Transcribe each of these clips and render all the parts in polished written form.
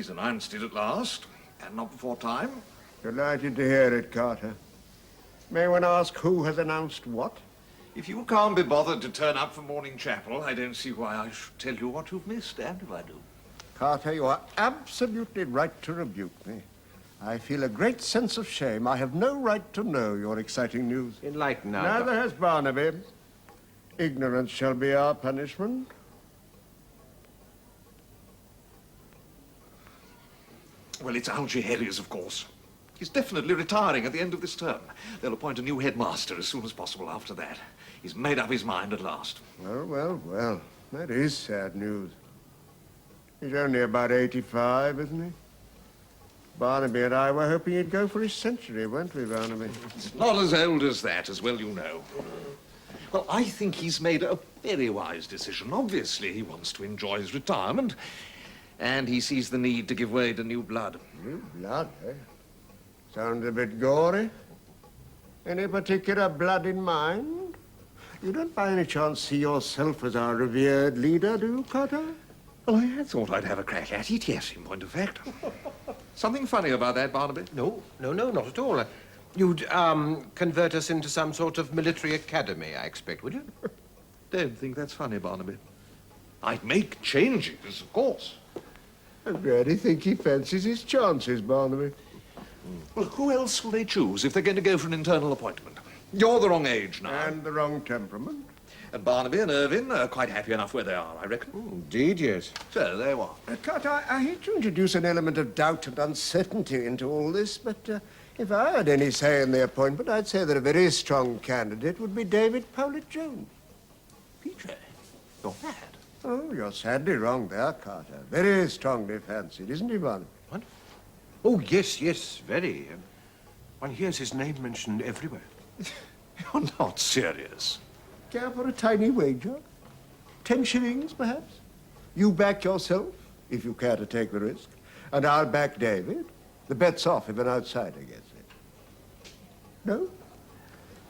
He's announced it at last, and not before time. Delighted to hear it, Carter. May one ask who has announced what? If you can't be bothered to turn up for morning chapel, I don't see why I should tell you what you've missed, damned if I do. Carter, you are absolutely right to rebuke me. I feel a great sense of shame. I have no right to know your exciting news. Enlighten now. Neither has Barnaby. Ignorance shall be our punishment. Well, it's Algy Herries, of course. He's definitely retiring at the end of this term. They'll appoint a new headmaster as soon as possible after that. He's made up his mind at last. Well, well, well. That is sad news. He's only about 85, isn't he? Barnaby and I were hoping he'd go for his century, weren't we, Barnaby? He's not as old as that, as well you know. Well, I think he's made a very wise decision. Obviously, he wants to enjoy his retirement, and he sees the need to give way to new blood. New blood, eh? Sounds a bit gory. Any particular blood in mind? You don't by any chance see yourself as our revered leader, do you, Carter? Well, I had thought I'd have a crack at it, yes, in point of fact. Something funny about that, Barnaby? No, not at all. You'd, convert us into some sort of military academy, I expect, would you? Don't think that's funny, Barnaby. I'd make changes, of course. I really think he fancies his chances, Barnaby. Well, who else will they choose if they're going to go for an internal appointment? You're the wrong age now. And the wrong temperament. And Barnaby and Irvine are quite happy enough where they are, I reckon. Indeed, yes. So, there you are. Carter, I hate to introduce an element of doubt and uncertainty into all this, but if I had any say in the appointment, I'd say that a very strong candidate would be David Powlett-Jones. PJ, you're mad. Oh, you're sadly wrong there, Carter. Very strongly fancied, isn't he, Barnaby? What? Oh, yes, very. One hears his name mentioned everywhere. You're not serious. Care for a tiny wager? 10 shillings, perhaps? You back yourself, if you care to take the risk, and I'll back David. The bet's off if an outsider gets it. No?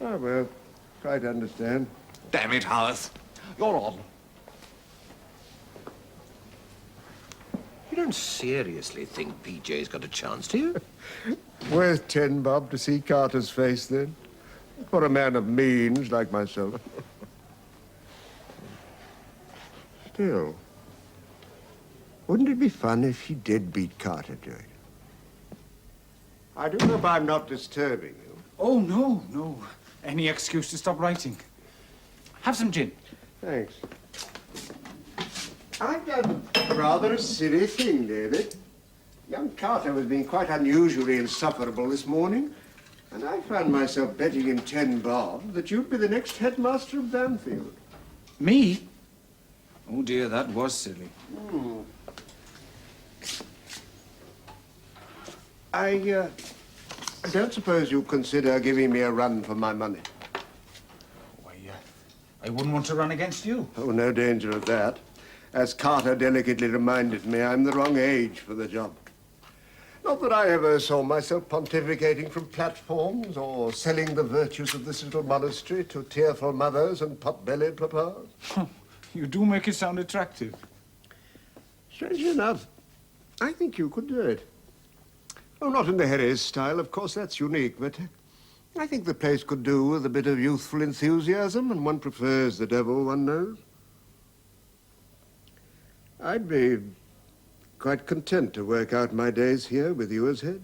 Oh, well, quite understand. Damn it, Howarth. You're on. You don't seriously think PJ's got a chance, do you? Worth 10 bob to see Carter's face, then. For a man of means like myself. Still, wouldn't it be fun if he did beat Carter to it? I do hope I'm not disturbing you. Oh, no. Any excuse to stop writing. Have some gin. Thanks. I've done rather a silly thing, David. Young Carter was being quite unusually insufferable this morning, and I found myself betting him 10 bob that you'd be the next headmaster of Banfield. Me? Oh, dear, that was silly. I don't suppose you consider giving me a run for my money. Why, I wouldn't want to run against you. Oh, no danger of that. As Carter delicately reminded me, I'm the wrong age for the job. Not that I ever saw myself pontificating from platforms or selling the virtues of this little monastery to tearful mothers and pot-bellied papas. You do make it sound attractive. Strangely enough, I think you could do it. Oh, not in the Herries style, of course, that's unique, but I think the place could do with a bit of youthful enthusiasm, and one prefers the devil, one knows. I'd be quite content to work out my days here with you as head.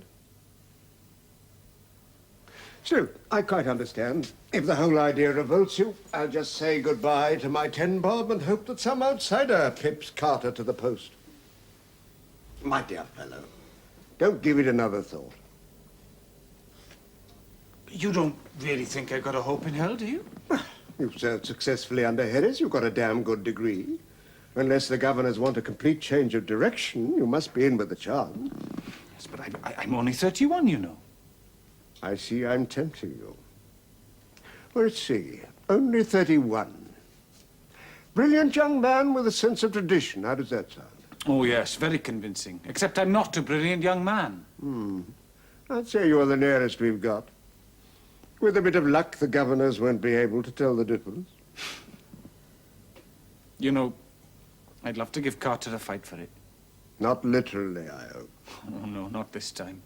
So, I quite understand. If the whole idea revolts you, I'll just say goodbye to my 10 bob and hope that some outsider pips Carter to the post. My dear fellow, don't give it another thought. You don't really think I got a hope in hell, do you? You've served successfully under Herries. You've got a damn good degree. Unless the governors want a complete change of direction, you must be in with a chance. Yes, but I'm only 31, you know. I see I'm tempting you. Well, let's see. Only 31. Brilliant young man with a sense of tradition. How does that sound? Oh, yes, very convincing. Except I'm not a brilliant young man. I'd say you're the nearest we've got. With a bit of luck, the governors won't be able to tell the difference. You know, I'd love to give Carter a fight for it. Not literally, I hope. Oh, no, not this time.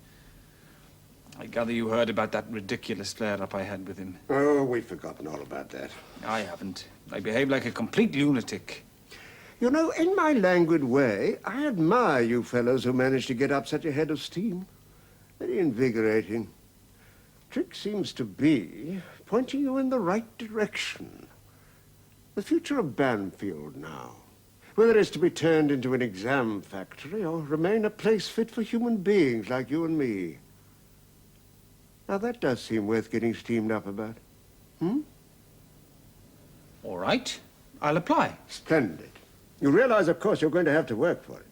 I gather you heard about that ridiculous flare-up I had with him. Oh, we've forgotten all about that. I haven't. I behaved like a complete lunatic. You know, in my languid way, I admire you fellows who manage to get up such a head of steam. Very invigorating. Trick seems to be pointing you in the right direction. The future of Banfield now. Whether it's to be turned into an exam factory or remain a place fit for human beings like you and me. Now that does seem worth getting steamed up about. All right. I'll apply. Splendid. You realize, of course, you're going to have to work for it.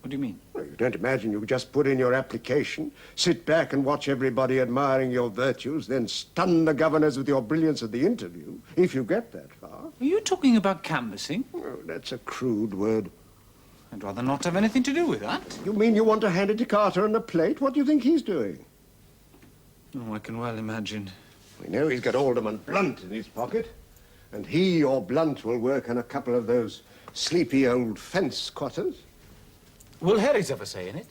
What do you mean? Well, you don't imagine you just put in your application, sit back and watch everybody admiring your virtues, then stun the governors with your brilliance at the interview, if you get that far. Are you talking about canvassing? Oh, that's a crude word. I'd rather not have anything to do with that. You mean you want to hand it to Carter on a plate? What do you think he's doing? Oh, I can well imagine. We know he's got Alderman Blunt in his pocket, and he or Blunt will work on a couple of those sleepy old fence squatters. Will Harris have a say in it?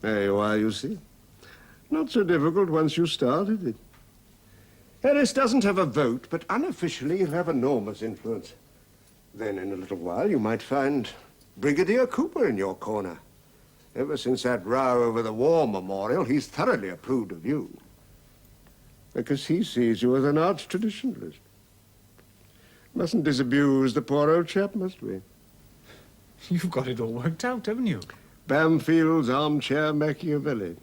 There you are, you see. Not so difficult once you started it. Harris doesn't have a vote, but unofficially he'll have enormous influence. Then in a little while you might find Brigadier Cooper in your corner. Ever since that row over the war memorial, he's thoroughly approved of you. Because he sees you as an arch traditionalist. Mustn't disabuse the poor old chap, must we? You've got it all worked out, haven't you? Bamfield's armchair Machiavelli.